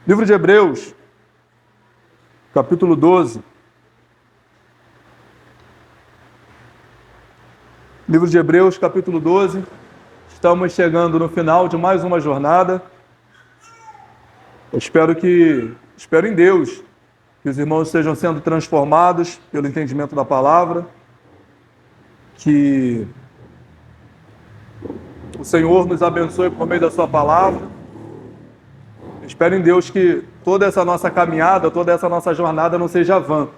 Livro de Hebreus, capítulo 12. Livro de Hebreus, capítulo 12. Estamos chegando no final de mais uma jornada. Eu espero em Deus que os irmãos estejam sendo transformados pelo entendimento da palavra, que o Senhor nos abençoe por meio da sua palavra. Eu espero em Deus que toda essa nossa caminhada, toda essa nossa jornada não seja vã.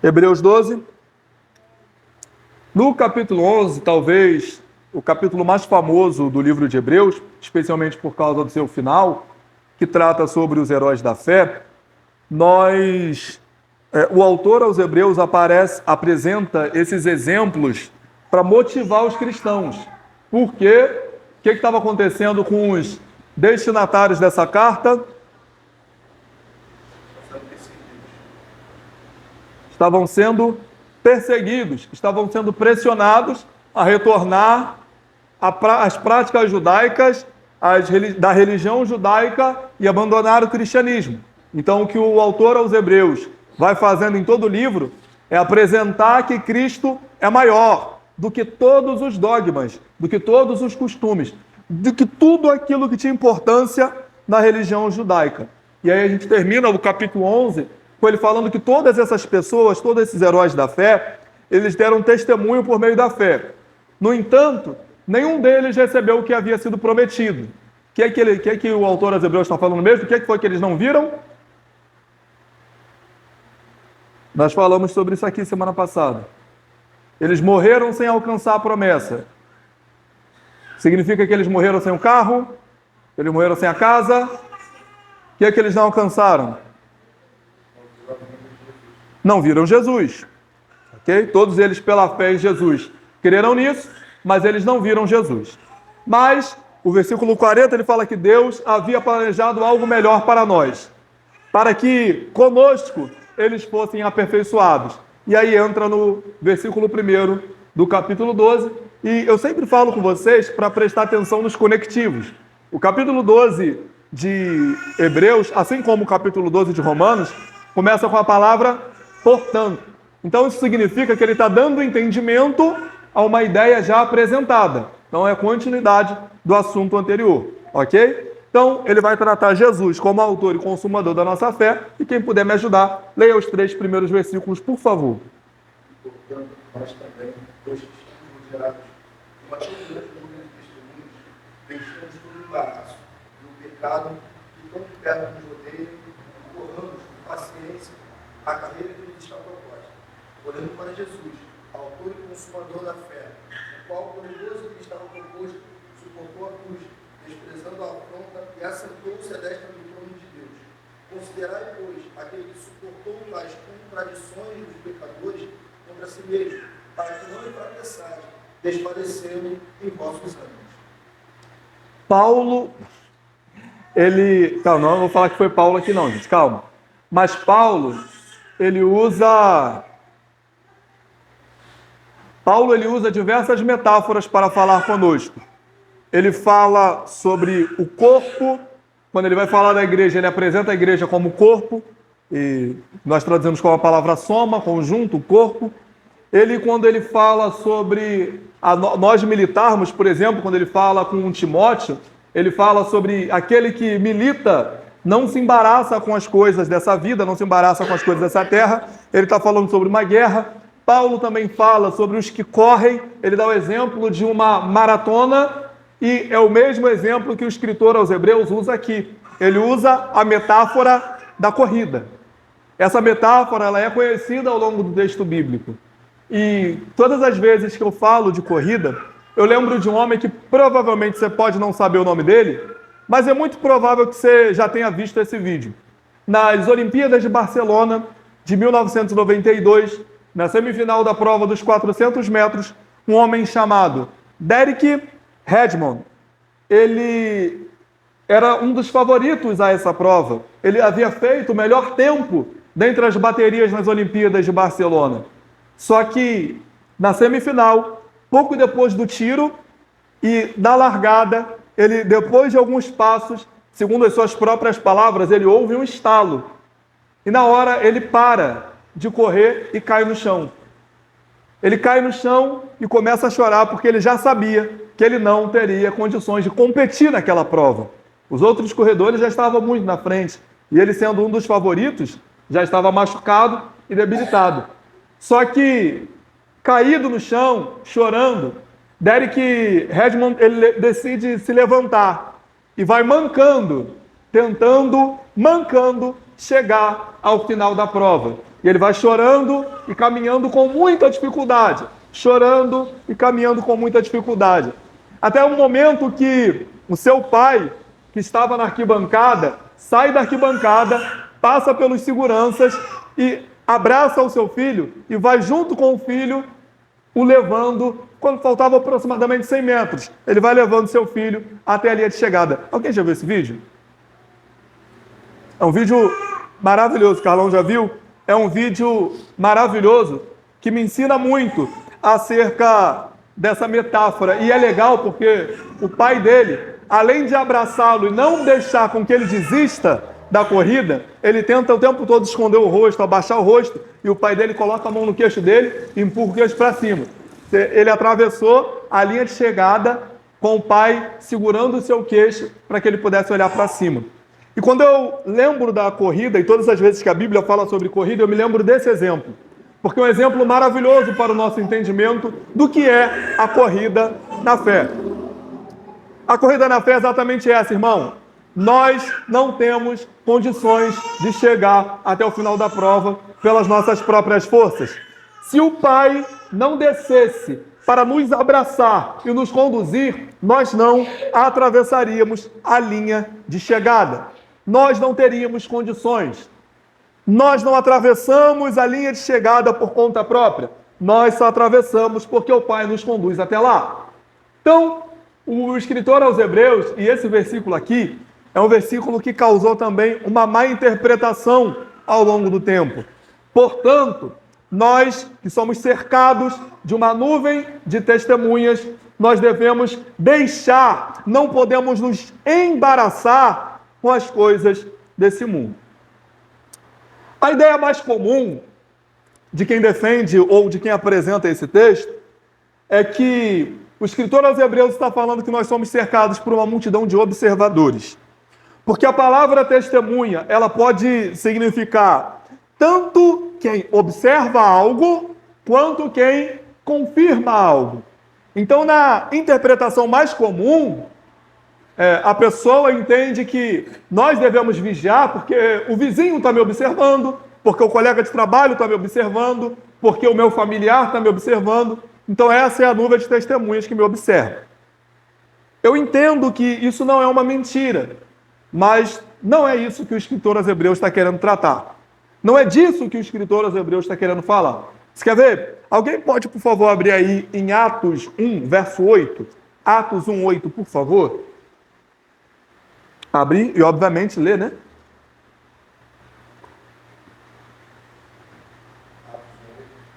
Hebreus 12. No capítulo 11, talvez o capítulo mais famoso do livro de Hebreus, especialmente por causa do seu final, que trata sobre os heróis da fé, o autor aos Hebreus apresenta esses exemplos para motivar os cristãos. Por quê? O que estava acontecendo com os destinatários dessa carta? Estavam sendo perseguidos, estavam sendo pressionados a retornar às práticas judaicas, da religião judaica e abandonar o cristianismo. Então, o que o autor aos Hebreus vai fazendo em todo o livro é apresentar que Cristo é maior do que todos os dogmas, do que todos os costumes, do que tudo aquilo que tinha importância na religião judaica. E aí a gente termina o capítulo 11 com ele falando que todas essas pessoas, todos esses heróis da fé, eles deram testemunho por meio da fé. No entanto, nenhum deles recebeu o que havia sido prometido. O que é que o autor aos Hebreus está falando mesmo? O que foi que eles não viram? Nós falamos sobre isso aqui semana passada. Eles morreram sem alcançar a promessa. Significa que eles morreram sem o carro? Eles morreram sem a casa? O que é que eles não alcançaram? Não viram Jesus. Ok? Todos eles, pela fé em Jesus, creram nisso, mas eles não viram Jesus. Mas o versículo 40, ele fala que Deus havia planejado algo melhor para nós, para que conosco eles fossem aperfeiçoados. E aí entra no versículo 1 do capítulo 12, e eu sempre falo com vocês para prestar atenção nos conectivos. O capítulo 12 de Hebreus, assim como o capítulo 12 de Romanos, começa com a palavra portanto. Então isso significa que ele está dando entendimento a uma ideia já apresentada. Então é a continuidade do assunto anterior, ok? Então ele vai tratar Jesus como autor e consumador da nossa fé, e quem puder me ajudar, leia os 3 primeiros versículos, por favor. Portanto, nós também, pois que estamos gerados uma tão grande número de testemunhos, deixamos todo o embaraço do pecado que tão perto nos rodeia, e corramos com paciência a carreira que nos está proposta, olhando para Jesus, autor e consumador da fé, o qual, por idoso que estava proposto, suportou a cruz, desprezando a afronta e assentou-se à destra do trono de Deus. Considerai, pois, aquele que suportou as contradições dos pecadores contra si mesmo, para que não enfraqueçais, desfalecendo em vossos ânimos. Paulo, calma, não vou falar que foi Paulo aqui não, gente, calma. Mas Paulo, ele usa diversas metáforas para falar conosco. Ele fala sobre o corpo. Quando ele vai falar da igreja, ele apresenta a igreja como corpo, e nós traduzimos com a palavra soma, conjunto, corpo. Quando ele fala sobre nós militarmos, por exemplo, quando ele fala com Timóteo, ele fala sobre aquele que milita, não se embaraça com as coisas dessa vida, não se embaraça com as coisas dessa terra. Ele está falando sobre uma guerra. Paulo também fala sobre os que correm. Ele dá o exemplo de uma maratona, e é o mesmo exemplo que o escritor aos Hebreus usa aqui. Ele usa a metáfora da corrida. Essa metáfora ela é conhecida ao longo do texto bíblico. E todas as vezes que eu falo de corrida, eu lembro de um homem que provavelmente você pode não saber o nome dele, mas é muito provável que você já tenha visto esse vídeo. Nas Olimpíadas de Barcelona, de 1992, na semifinal da prova dos 400 metros, um homem chamado Derek Redmond, ele era um dos favoritos a essa prova. Ele havia feito o melhor tempo dentre as baterias nas Olimpíadas de Barcelona. Só que, na semifinal, pouco depois do tiro e da largada, ele, depois de alguns passos, segundo as suas próprias palavras, ele ouve um estalo. E na hora ele para de correr e cai no chão. Ele cai no chão e começa a chorar porque ele já sabia que ele não teria condições de competir naquela prova. Os outros corredores já estavam muito na frente e ele, sendo um dos favoritos, já estava machucado e debilitado. Só que, caído no chão, chorando, Derek Redmond ele decide se levantar e vai mancando, mancando chegar ao final da prova. E ele vai chorando e caminhando com muita dificuldade, chorando e caminhando com muita dificuldade. Até o momento que o seu pai, que estava na arquibancada, sai da arquibancada, passa pelos seguranças e abraça o seu filho e vai junto com o filho, o levando, quando faltava aproximadamente 100 metros. Ele vai levando seu filho até a linha de chegada. Alguém já viu esse vídeo? É um vídeo maravilhoso, Carlão já viu? É um vídeo maravilhoso que me ensina muito acerca dessa metáfora. E é legal porque o pai dele, além de abraçá-lo e não deixar com que ele desista da corrida, ele tenta o tempo todo esconder o rosto, abaixar o rosto, e o pai dele coloca a mão no queixo dele e empurra o queixo para cima. Ele atravessou a linha de chegada com o pai segurando o seu queixo para que ele pudesse olhar para cima. E quando eu lembro da corrida, e todas as vezes que a Bíblia fala sobre corrida, eu me lembro desse exemplo. Porque é um exemplo maravilhoso para o nosso entendimento do que é a corrida na fé. A corrida na fé é exatamente essa, irmão. Nós não temos condições de chegar até o final da prova pelas nossas próprias forças. Se o Pai não descesse para nos abraçar e nos conduzir, nós não atravessaríamos a linha de chegada. Nós não teríamos condições. Nós não atravessamos a linha de chegada por conta própria. Nós só atravessamos porque o Pai nos conduz até lá. Então, o escritor aos Hebreus, e esse versículo aqui, é um versículo que causou também uma má interpretação ao longo do tempo. Portanto, nós que somos cercados de uma nuvem de testemunhas, nós devemos deixar, não podemos nos embaraçar com as coisas desse mundo. A ideia mais comum de quem defende ou de quem apresenta esse texto é que o escritor aos Hebreus está falando que nós somos cercados por uma multidão de observadores. Porque a palavra testemunha, ela pode significar tanto quem observa algo, quanto quem confirma algo. Então, na interpretação mais comum, a pessoa entende que nós devemos vigiar porque o vizinho está me observando, porque o colega de trabalho está me observando, porque o meu familiar está me observando. Então, essa é a nuvem de testemunhas que me observa. Eu entendo que isso não é uma mentira, mas não é isso que o escritor aos Hebreus está querendo tratar. Não é disso que o escritor aos Hebreus está querendo falar. Você quer ver? Alguém pode, por favor, abrir aí em Atos 1, verso 8? Atos 1, 8, por favor. Abrir e, obviamente, ler, né?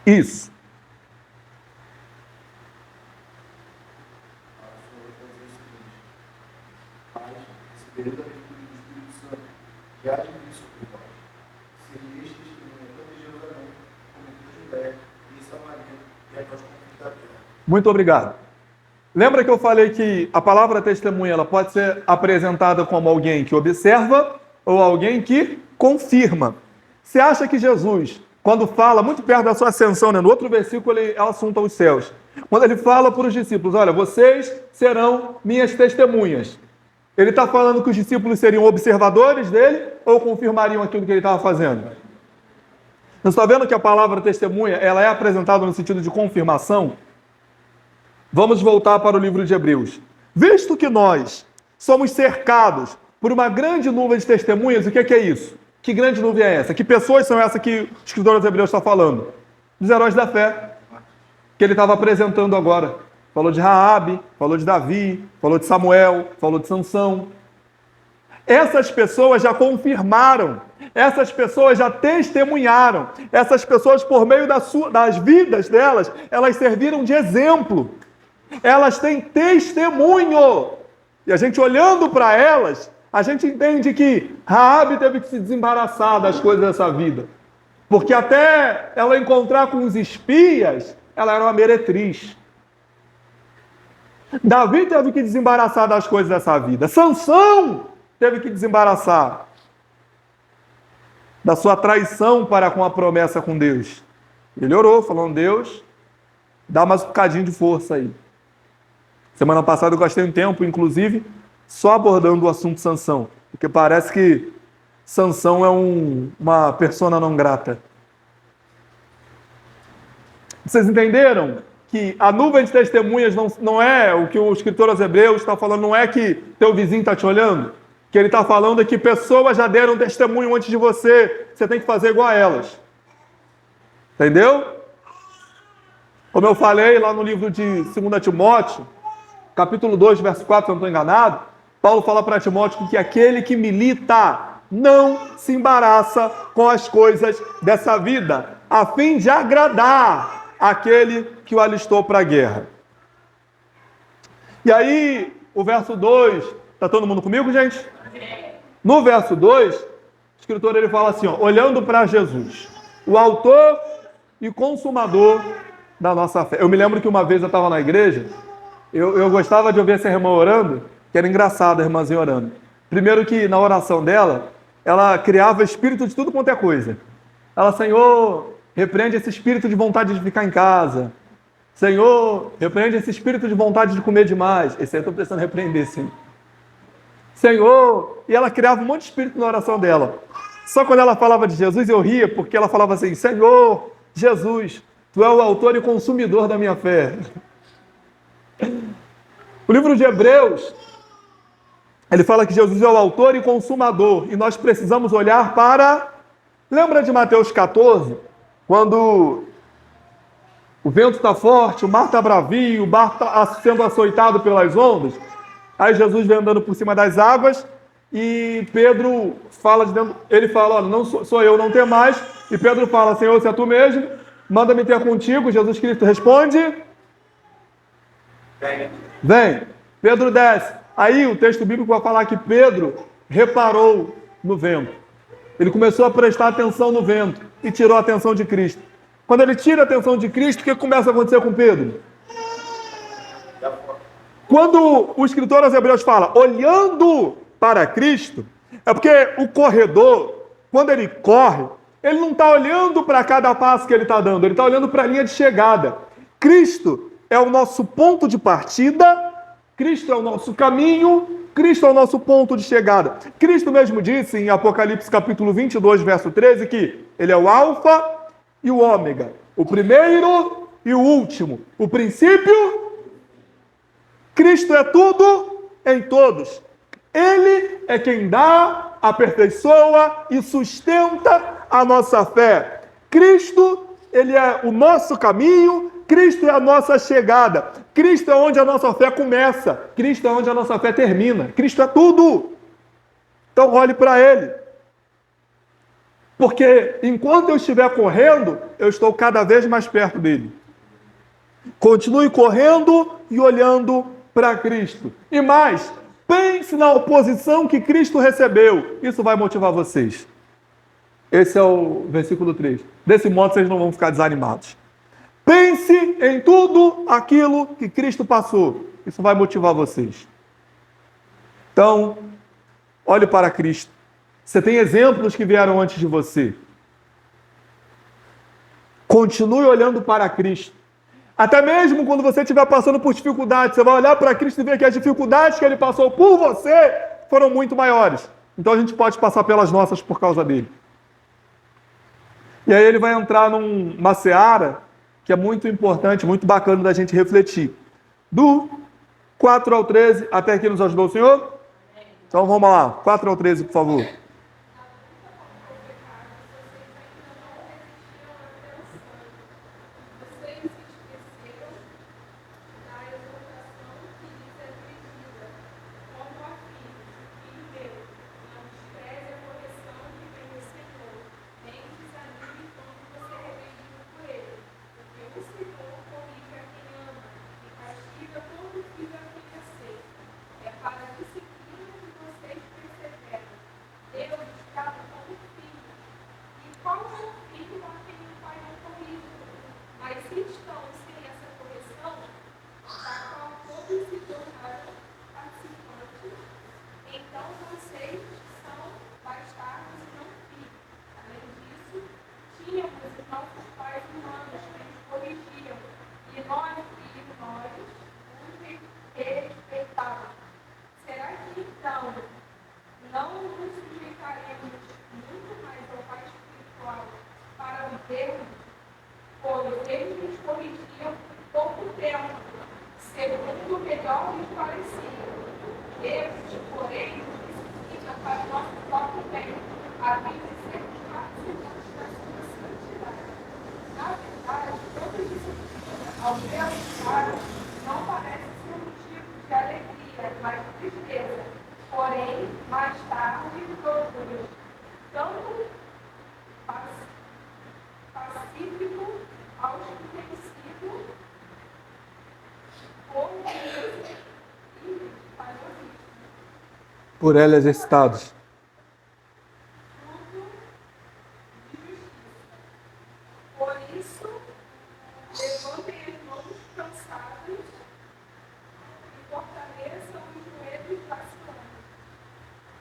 Isso. Muito obrigado. Lembra que eu falei que a palavra testemunha ela pode ser apresentada como alguém que observa ou alguém que confirma. Você acha que Jesus, quando fala, muito perto da sua ascensão, né, no outro versículo ele assunta os céus, quando ele fala para os discípulos, olha, vocês serão minhas testemunhas. Ele está falando que os discípulos seriam observadores dele ou confirmariam aquilo que ele estava fazendo? Você está vendo que a palavra testemunha ela é apresentada no sentido de confirmação? Vamos voltar para o livro de Hebreus. Visto que nós somos cercados por uma grande nuvem de testemunhas, o que é isso? Que grande nuvem é essa? Que pessoas são essas que o escritor dos Hebreus está falando? Dos heróis da fé, que ele estava apresentando agora. Falou de Raabe, falou de Davi, falou de Samuel, falou de Sansão. Essas pessoas já confirmaram, essas pessoas já testemunharam, essas pessoas, por meio das vidas delas, elas serviram de exemplo. Elas têm testemunho E a gente olhando para elas, a gente entende que Raabe teve que se desembaraçar das coisas dessa vida. Porque até ela encontrar com os espias, ela era uma meretriz. Davi teve que desembaraçar das coisas dessa vida. Sansão teve que desembaraçar da sua traição para com a promessa com Deus. Ele orou, falando: Deus, dá mais um bocadinho de força aí. Semana passada eu gastei um tempo, inclusive, só abordando o assunto Sansão, porque parece que Sansão é uma persona não grata. Vocês entenderam que a nuvem de testemunhas não é o que o escritor aos Hebreus está falando, não é que teu vizinho está te olhando, que ele está falando é que pessoas já deram testemunho antes de você, você tem que fazer igual a elas. Entendeu? Como eu falei lá no livro de 2 Timóteo, capítulo 2, verso 4, se eu não estou enganado, Paulo fala para Timóteo que aquele que milita não se embaraça com as coisas dessa vida, a fim de agradar aquele que o alistou para a guerra. E aí, o verso 2, está todo mundo comigo, gente? No verso 2, o escritor ele fala assim, ó, olhando para Jesus, o autor e consumador da nossa fé. Eu me lembro que uma vez eu estava na igreja, eu gostava de ouvir essa irmã orando, que era engraçada a irmãzinha orando. Primeiro que na oração dela, ela criava espírito de tudo quanto é coisa. Ela, Senhor, repreende esse espírito de vontade de ficar em casa. Senhor, repreende esse espírito de vontade de comer demais. Esse aí eu estou precisando repreender, sim. Senhor, e ela criava um monte de espírito na oração dela. Só quando ela falava de Jesus, eu ria, porque ela falava assim, Senhor, Jesus, Tu é o autor e consumidor da minha fé. O livro de Hebreus, ele fala que Jesus é o autor e consumador, e nós precisamos olhar para... Lembra de Mateus 14? Quando o vento está forte, o mar está bravio, o barco está sendo açoitado pelas ondas. Aí Jesus vem andando por cima das águas e Pedro fala de dentro, ele fala, olha, não sou eu, não tem mais. E Pedro fala, Senhor, se é tu mesmo, manda-me ter contigo. Jesus Cristo responde, vem. Pedro desce. Aí o texto bíblico vai falar que Pedro reparou no vento. Ele começou a prestar atenção no vento e tirou a atenção de Cristo. Quando ele tira a atenção de Cristo, o que começa a acontecer com Pedro? Quando o escritor aos Hebreus fala olhando para Cristo, é porque o corredor, quando ele corre, ele não está olhando para cada passo que ele está dando, ele está olhando para a linha de chegada. Cristo é o nosso ponto de partida, Cristo é o nosso caminho, Cristo é o nosso ponto de chegada. Cristo mesmo disse em Apocalipse capítulo 22, verso 13, que ele é o alfa e o ômega, o primeiro e o último, o princípio. Cristo é tudo em todos. Ele é quem dá, aperfeiçoa e sustenta a nossa fé. Cristo, ele é o nosso caminho, Cristo é a nossa chegada. Cristo é onde a nossa fé começa. Cristo é onde a nossa fé termina. Cristo é tudo. Então olhe para Ele. Porque enquanto eu estiver correndo, eu estou cada vez mais perto dele. Continue correndo e olhando para Cristo. E mais, pense na oposição que Cristo recebeu. Isso vai motivar vocês. Esse é o versículo 3. Desse modo, vocês não vão ficar desanimados. Pense em tudo aquilo que Cristo passou. Isso vai motivar vocês. Então, olhe para Cristo. Você tem exemplos que vieram antes de você. Continue olhando para Cristo. Até mesmo quando você estiver passando por dificuldades, você vai olhar para Cristo e ver que as dificuldades que Ele passou por você foram muito maiores. Então a gente pode passar pelas nossas por causa dele. E aí ele vai entrar numa seara que é muito importante, muito bacana da gente refletir. Do 4 ao 13, até aqui nos ajudou o Senhor? Então vamos lá, 4 ao 13, por favor. Porém, mais tarde, produz tanto pacífico aos que têm sido corrompidos e padrões. Por ela exercitados. Por isso, levantem as mãos cansadas e fortaleçam os joelhos vacilantes.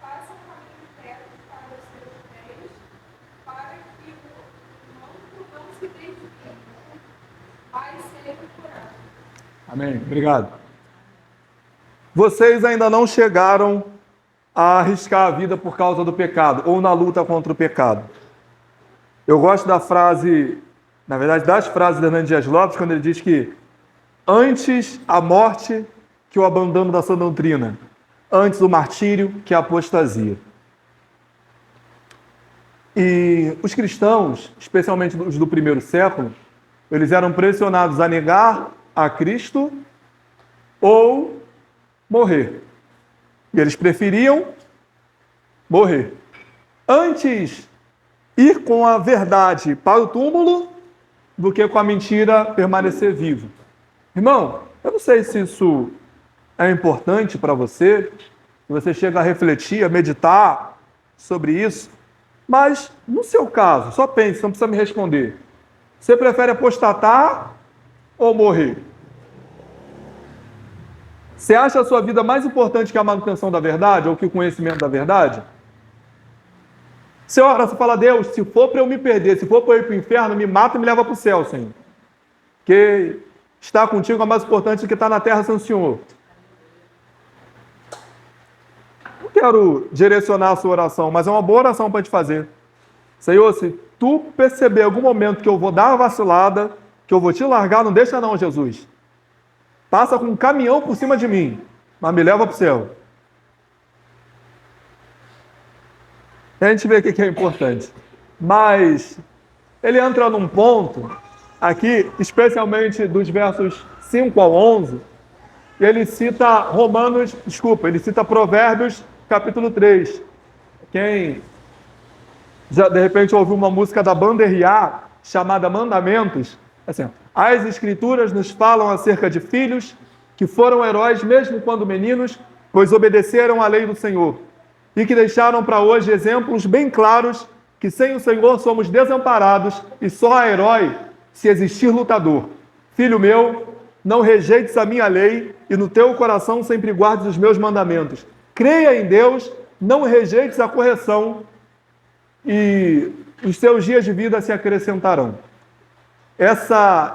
Façam caminho reto para os seus pés, para que o manto não se desvie, mas seja curado. Amém. Obrigado. Vocês ainda não chegaram a arriscar a vida por causa do pecado, ou na luta contra o pecado. Eu gosto da frase, na verdade, das frases de Hernando Dias Lopes, quando ele diz que antes a morte que o abandono da sã doutrina, antes o martírio que a apostasia. E os cristãos, especialmente os do primeiro século, eles eram pressionados a negar a Cristo ou morrer. E eles preferiam morrer. Antes ir com a verdade para o túmulo do que com a mentira permanecer vivo. Irmão, eu não sei se isso é importante para você, se você chega a refletir, a meditar sobre isso, mas no seu caso, só pense, não precisa me responder. Você prefere apostatar ou morrer? Você acha a sua vida mais importante que a manutenção da verdade ou que o conhecimento da verdade? Você ora, você fala, Deus, se for para eu me perder, se for para eu ir para o inferno, me mata e me leva para o céu, Senhor. Porque estar contigo é mais importante do que estar na terra sem o Senhor. Não quero direcionar a sua oração, mas é uma boa oração para te fazer. Senhor, se tu perceber em algum momento que eu vou dar uma vacilada, que eu vou te largar, não deixa não, Jesus. Passa com um caminhão por cima de mim, mas me leva para o céu. A gente vê o que é importante. Mas ele entra num ponto, aqui, especialmente dos versos 5 ao 11, e ele cita ele cita Provérbios, capítulo 3. Quem já, de repente, ouviu uma música da banda R.A. chamada Mandamentos, assim, as Escrituras nos falam acerca de filhos que foram heróis mesmo quando meninos, pois obedeceram à lei do Senhor, e que deixaram para hoje exemplos bem claros que sem o Senhor somos desamparados e só há herói se existir lutador. Filho meu, não rejeites a minha lei e no teu coração sempre guardes os meus mandamentos. Creia em Deus, não rejeites a correção e os seus dias de vida se acrescentarão. Essa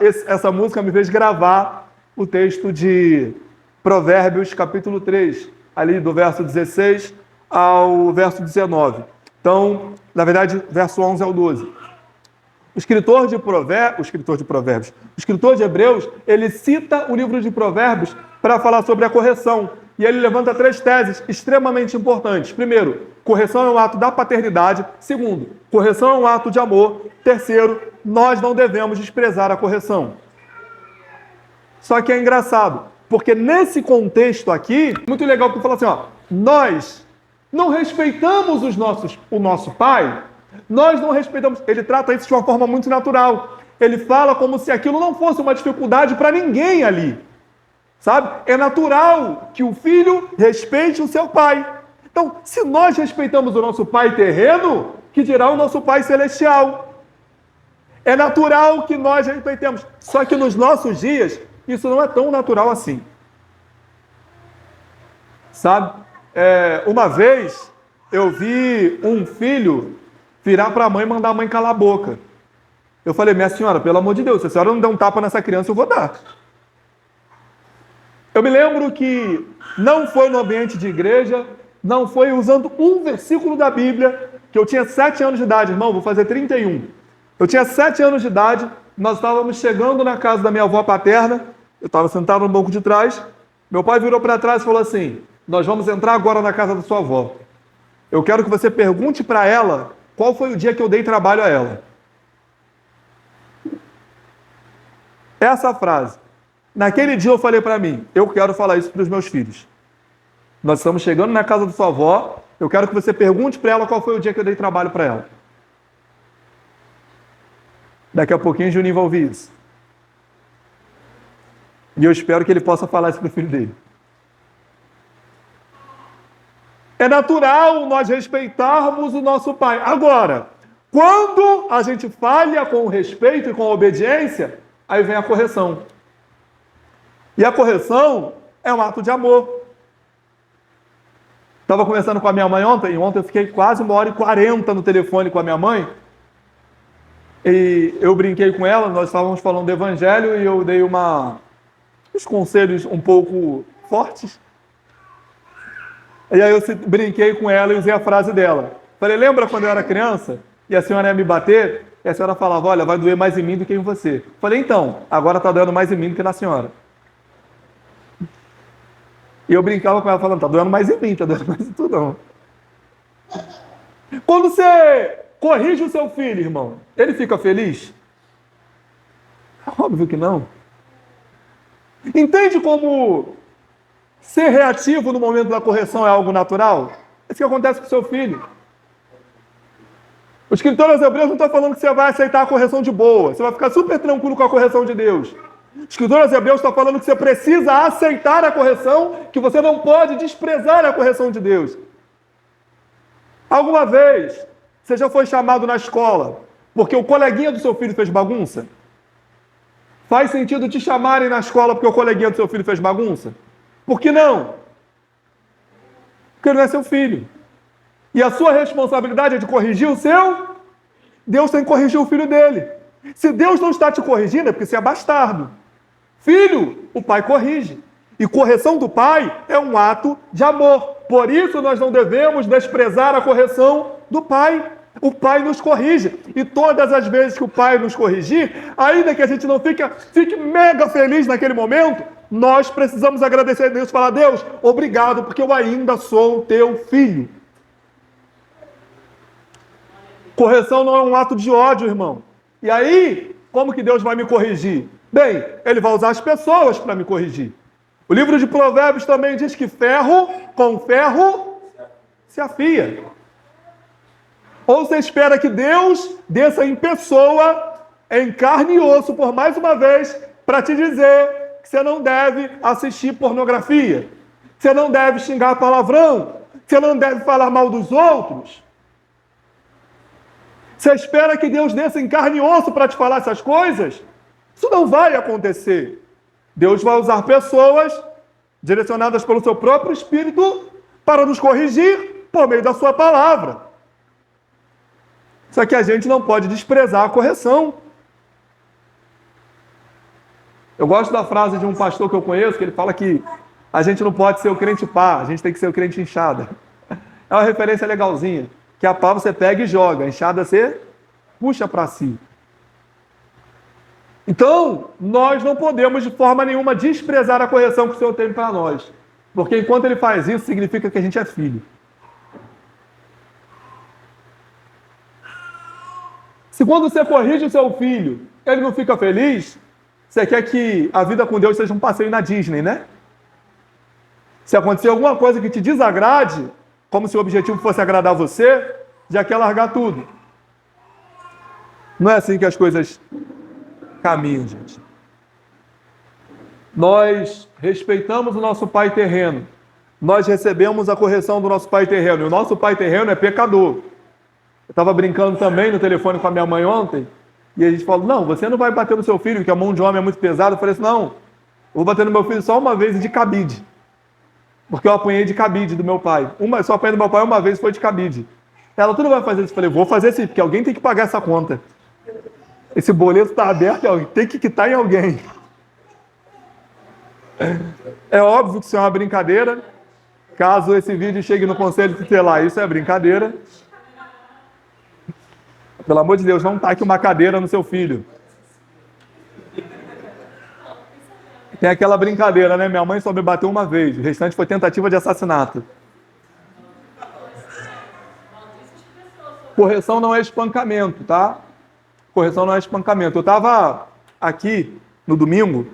música me fez gravar o texto de Provérbios, capítulo 3, ali do verso 16 ao verso 19. Então, na verdade, verso 11 ao 12. O escritor de Hebreus, ele cita o livro de Provérbios para falar sobre a correção. E ele levanta 3 teses extremamente importantes. Primeiro, correção é um ato da paternidade. Segundo, correção é um ato de amor. Terceiro, nós não devemos desprezar a correção. Só que é engraçado, porque nesse contexto aqui, muito legal porque fala assim, ó, nós não respeitamos o nosso pai, nós não respeitamos, ele trata isso de uma forma muito natural. Ele fala como se aquilo não fosse uma dificuldade para ninguém ali. Sabe? É natural que o filho respeite o seu pai. Então, se nós respeitamos o nosso pai terreno, que dirá o nosso pai celestial? É natural que nós respeitemos. Só que nos nossos dias, isso não é tão natural assim. Sabe? Uma vez, eu vi um filho virar para a mãe e mandar a mãe calar a boca. Eu falei, minha senhora, pelo amor de Deus, se a senhora não der um tapa nessa criança, eu vou dar. Eu me lembro que não foi no ambiente de igreja, não foi usando um versículo da Bíblia, que eu tinha 7 anos de idade, irmão, vou fazer 31. Eu tinha 7 anos de idade, nós estávamos chegando na casa da minha avó paterna, eu estava sentado no banco de trás, meu pai virou para trás e falou assim, nós vamos entrar agora na casa da sua avó. Eu quero que você pergunte para ela qual foi o dia que eu dei trabalho a ela. Essa frase. Naquele dia eu falei para mim, eu quero falar isso para os meus filhos. Nós estamos chegando na casa da sua avó. Eu quero que você pergunte para ela qual foi o dia que eu dei trabalho para ela. Daqui a pouquinho o Juninho vai ouvir isso. E eu espero que ele possa falar isso para o filho dele. É natural nós respeitarmos o nosso pai. Agora, quando a gente falha com o respeito e com a obediência, aí vem a correção. E a correção é um ato de amor. Estava conversando com a minha mãe ontem, e ontem eu fiquei quase 1h40 no telefone com a minha mãe. E eu brinquei com ela, nós estávamos falando do evangelho e eu dei uns conselhos um pouco fortes. E aí eu brinquei com ela e usei a frase dela. Falei, lembra quando eu era criança e a senhora ia me bater? E a senhora falava, olha, vai doer mais em mim do que em você. Falei, então, agora está doendo mais em mim do que na senhora. E eu brincava com ela falando, está doendo mais em mim, está doendo mais em tu não. Quando você corrige o seu filho, irmão, ele fica feliz? Óbvio que não. Entende como ser reativo no momento da correção é algo natural? É isso que acontece com o seu filho. O escritor aos Hebreus não está falando que você vai aceitar a correção de boa. Você vai ficar super tranquilo com a correção de Deus. O escritor aos Hebreus está falando que você precisa aceitar a correção, que você não pode desprezar a correção de Deus. Alguma vez, você já foi chamado na escola porque o coleguinha do seu filho fez bagunça? Faz sentido te chamarem na escola porque o coleguinha do seu filho fez bagunça? Por que não? Porque ele não é seu filho. E a sua responsabilidade é de corrigir o seu? Deus tem que corrigir o filho dele. Se Deus não está te corrigindo, é porque você é bastardo. Filho, o pai corrige. E correção do pai é um ato de amor. Por isso nós não devemos desprezar a correção do pai. O pai nos corrige. E todas as vezes que o pai nos corrigir, ainda que a gente não fique mega feliz naquele momento, nós precisamos agradecer a Deus e falar, Deus, obrigado, porque eu ainda sou teu filho. Correção não é um ato de ódio, irmão. E aí, como que Deus vai me corrigir? Bem, ele vai usar as pessoas para me corrigir. O livro de Provérbios também diz que ferro com ferro se afia. Ou você espera que Deus desça em pessoa, em carne e osso, por mais uma vez, para te dizer que você não deve assistir pornografia, que você não deve xingar palavrão, que você não deve falar mal dos outros. Você espera que Deus desça em carne e osso para te falar essas coisas? Isso não vai acontecer. Deus vai usar pessoas direcionadas pelo seu próprio Espírito para nos corrigir por meio da sua palavra. Só que a gente não pode desprezar a correção. Eu gosto da frase de um pastor que eu conheço, que ele fala que a gente não pode ser o crente pá, a gente tem que ser o crente inchada. É uma referência legalzinha. Que a pá você pega e joga, a enxada você puxa para si. Então, nós não podemos de forma nenhuma desprezar a correção que o Senhor tem para nós. Porque enquanto ele faz isso, significa que a gente é filho. Se quando você corrige o seu filho, ele não fica feliz, você quer que a vida com Deus seja um passeio na Disney, né? Se acontecer alguma coisa que te desagrade, como se o objetivo fosse agradar você, já quer largar tudo. Não é assim que as coisas caminham, gente. Nós respeitamos o nosso pai terreno. Nós recebemos a correção do nosso pai terreno. E o nosso pai terreno é pecador. Eu estava brincando também no telefone com a minha mãe ontem, e a gente falou, não, você não vai bater no seu filho, porque a mão de homem é muito pesada. Eu falei assim, não, eu vou bater no meu filho só uma vez de cabide. Porque eu apanhei de cabide do meu pai. Só apanhei do meu pai uma vez, foi de cabide. Ela, tu não vai fazer isso? Eu falei, vou fazer sim, porque alguém tem que pagar essa conta. Esse boleto está aberto, tem que quitar em alguém. É óbvio que isso é uma brincadeira. Caso esse vídeo chegue no conselho tutelar, isso é brincadeira. Pelo amor de Deus, não taque uma cadeira no seu filho. Tem aquela brincadeira, né? Minha mãe só me bateu uma vez, o restante foi tentativa de assassinato. Correção não é espancamento, tá? Correção não é espancamento. Eu estava aqui no domingo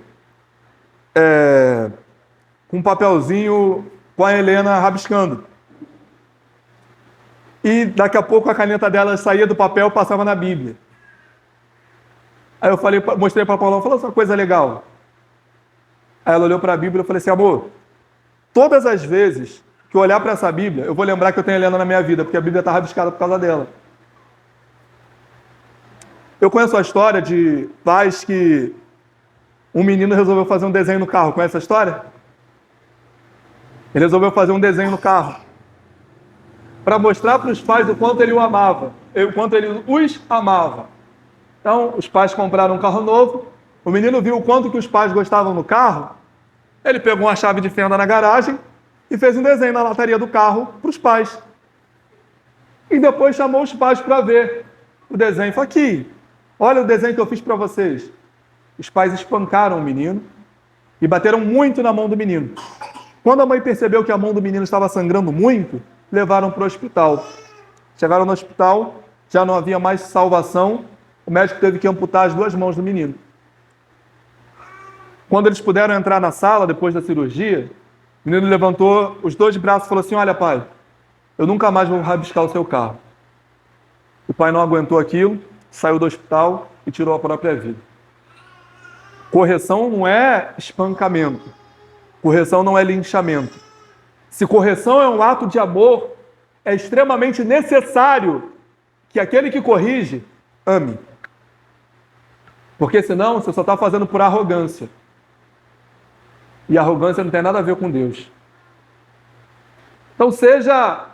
com um papelzinho com a Helena rabiscando. E daqui a pouco a caneta dela saía do papel e passava na Bíblia. Aí eu falei, mostrei para a Paula, falou essa coisa legal. Aí ela olhou para a Bíblia e eu falei assim, amor, todas as vezes que eu olhar para essa Bíblia, eu vou lembrar que eu tenho a Helena na minha vida, porque a Bíblia está rabiscada por causa dela. Eu conheço a história de pais que um menino resolveu fazer um desenho no carro. Conhece a história? Ele resolveu fazer um desenho no carro para mostrar para os pais o quanto ele o amava, o quanto ele os amava. Então, os pais compraram um carro novo, o menino viu o quanto que os pais gostavam do carro, ele pegou uma chave de fenda na garagem e fez um desenho na lataria do carro para os pais. E depois chamou os pais para ver o desenho. Falou, aqui, olha o desenho que eu fiz para vocês. Os pais espancaram o menino e bateram muito na mão do menino. Quando a mãe percebeu que a mão do menino estava sangrando muito, levaram para o hospital. Chegaram no hospital, já não havia mais salvação, o médico teve que amputar as 2 mãos do menino. Quando eles puderam entrar na sala, depois da cirurgia, o menino levantou os 2 braços e falou assim, olha pai, eu nunca mais vou rabiscar o seu carro. O pai não aguentou aquilo, saiu do hospital e tirou a própria vida. Correção não é espancamento. Correção não é linchamento. Se correção é um ato de amor, é extremamente necessário que aquele que corrige ame. Porque senão você só está fazendo por arrogância. E arrogância não tem nada a ver com Deus. Então seja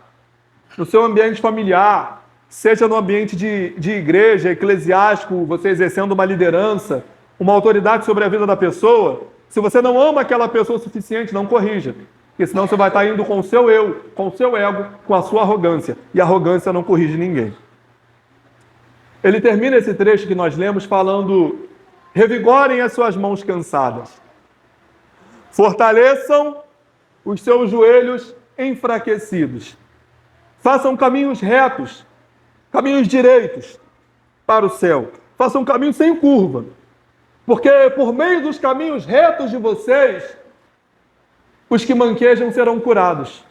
no seu ambiente familiar, seja no ambiente de igreja, eclesiástico, você exercendo uma liderança, uma autoridade sobre a vida da pessoa, se você não ama aquela pessoa o suficiente, não corrija. Porque senão você vai estar indo com o seu eu, com o seu ego, com a sua arrogância. E a arrogância não corrige ninguém. Ele termina esse trecho que nós lemos falando, revigorem as suas mãos cansadas. Fortaleçam os seus joelhos enfraquecidos. Façam caminhos retos, caminhos direitos para o céu. Façam caminhos sem curva. Porque por meio dos caminhos retos de vocês, os que manquejam serão curados.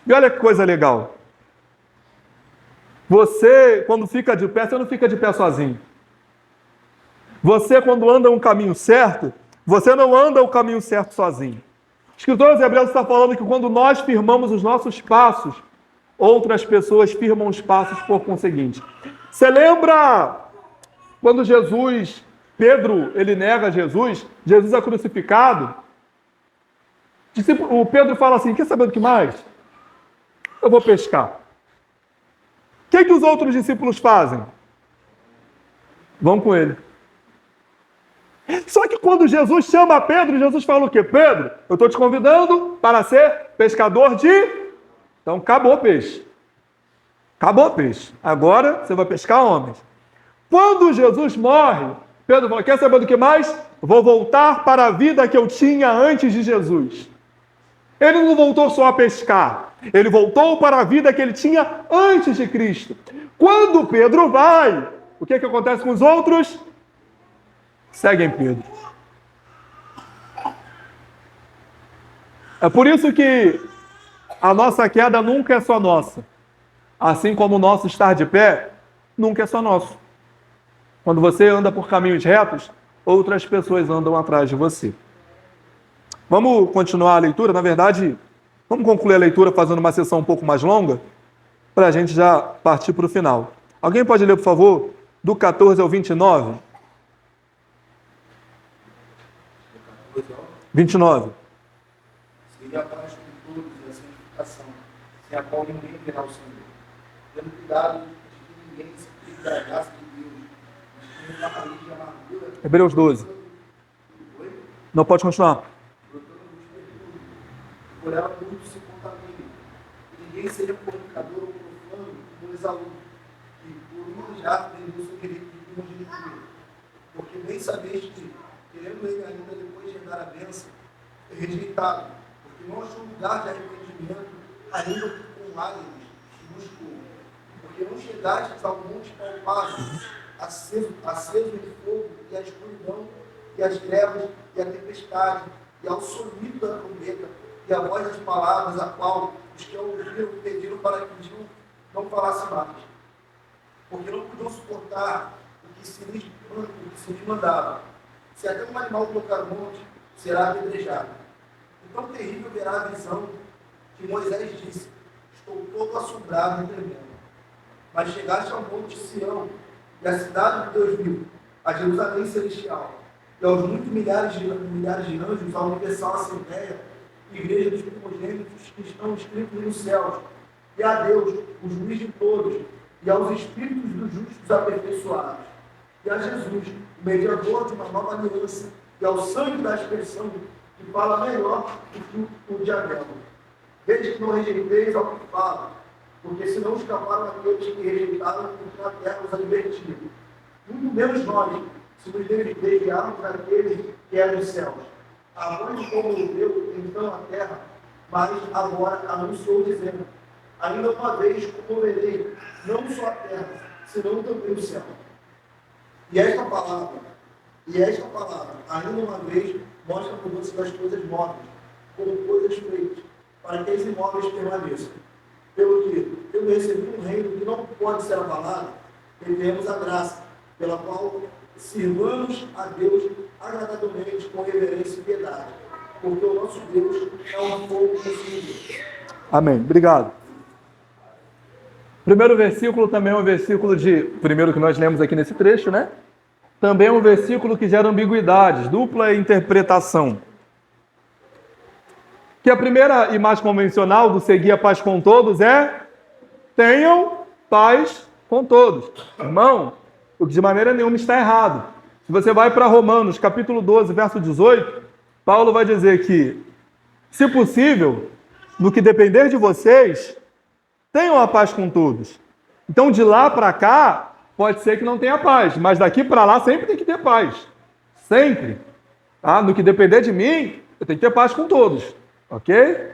E olha que coisa legal. Você, quando fica de pé, você não fica de pé sozinho. Você, quando anda um caminho certo, você não anda o caminho certo sozinho. O escritor aos Hebreus está falando que quando nós firmamos os nossos passos, outras pessoas firmam os passos por conseguinte. Você lembra quando Pedro, ele nega Jesus é crucificado? O Pedro fala assim, quer saber do que mais? Eu vou pescar. O que os outros discípulos fazem? Vão com ele. Só que quando Jesus chama Pedro, Jesus fala o quê? Pedro, eu estou te convidando para ser pescador de... Então, acabou o peixe. Acabou o peixe. Agora, você vai pescar homens. Quando Jesus morre, Pedro fala, quer saber do que mais? Vou voltar para a vida que eu tinha antes de Jesus. Ele não voltou só a pescar. Ele voltou para a vida que ele tinha antes de Cristo. Quando Pedro vai, o que acontece com os outros? Seguem Pedro. É por isso que a nossa queda nunca é só nossa. Assim como o nosso estar de pé, nunca é só nosso. Quando você anda por caminhos retos, outras pessoas andam atrás de você. Vamos continuar a leitura? Na verdade, vamos concluir a leitura fazendo uma sessão um pouco mais longa, para a gente já partir para o final. Alguém pode ler, por favor, do 14 ao 29? 29. Seria a paz com todos e a santificação, sem a qual ninguém verá o Senhor. Tendo cuidado de que ninguém se prive da graça de Deus, de que uma raiz de amargura. Hebreus 12. Não pode continuar. Por ela muito se contamina. Ninguém seja fornicador ou profano como Esaú, que por manjar vendeu seu direito de primogenitura. Porque bem sabeis que, querendo ele ainda depois de herdar a bênção, é rejeitado, porque não achou lugar de arrependimento, ainda com lágrimas e buscou. Porque não chegastes ao monte palpável, aceso em fogo, e a escuridão, e as trevas, e a tempestade, e ao sonido da trombeta, e a voz das palavras, a qual os que a ouviram pediram para que Gil não falasse mais, porque não podiam suportar o que se lhes mandava. Se até um animal tocar o monte, será apedrejado. Então terrível verá a visão que Moisés disse: estou todo assombrado e tremendo. Mas chegaste ao monte Sião, e à cidade de Deus vivo, a Jerusalém celestial, e aos muitos milhares de anjos, à universal assembleia, igreja dos primogênitos que estão escritos nos céus, e a Deus, o juiz de todos, e aos espíritos dos justos aperfeiçoados, e a Jesus, o mediador de uma nova aliança, e ao sangue da expressão, que fala melhor do que o de Abel. Vede que não rejeiteis ao que fala, porque senão escaparam aqueles que rejeitaram porque na terra os advertiam. Muito menos nós, se nos desviarmos daquele que é dos céus. A voz como deu então a terra, mas agora anunciou dizendo: ainda uma vez comoverei não só a terra, senão também o céu. E esta palavra, ainda uma vez, mostra a mudança das coisas móveis, como coisas feitas, para que as imóveis permaneçam. Pelo que, tendo recebido um reino que não pode ser abalado, devemos a graça, pela qual sirvamos a Deus agradavelmente com reverência e piedade, porque o nosso Deus é um fogo consumidor. Amém. Obrigado. Primeiro versículo também é um versículo primeiro que nós lemos aqui nesse trecho, né? Também é um versículo que gera ambiguidades, dupla interpretação. Que a primeira e mais convencional do seguir a paz com todos é: tenham paz com todos. Irmão, o que de maneira nenhuma está errado. Se você vai para Romanos, capítulo 12, verso 18, Paulo vai dizer que, se possível, no que depender de vocês, tenham a paz com todos. Então, de lá para cá, pode ser que não tenha paz, mas daqui para lá sempre tem que ter paz. Sempre. Tá? No que depender de mim, eu tenho que ter paz com todos. Ok?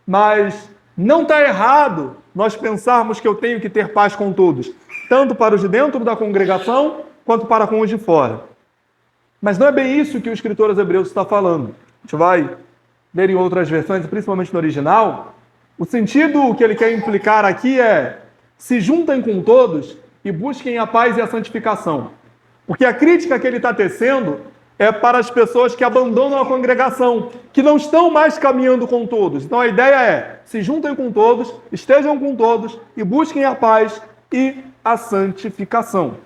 Mas não está errado nós pensarmos que eu tenho que ter paz com todos, tanto para os de dentro da congregação, quanto para com os de fora. Mas não é bem isso que o escritor aos Hebreus está falando. A gente vai ler em outras versões, principalmente no original. O sentido que ele quer implicar aqui é: se juntem com todos e busquem a paz e a santificação. Porque a crítica que ele está tecendo é para as pessoas que abandonam a congregação, que não estão mais caminhando com todos. Então a ideia é: se juntem com todos, estejam com todos e busquem a paz e a santificação.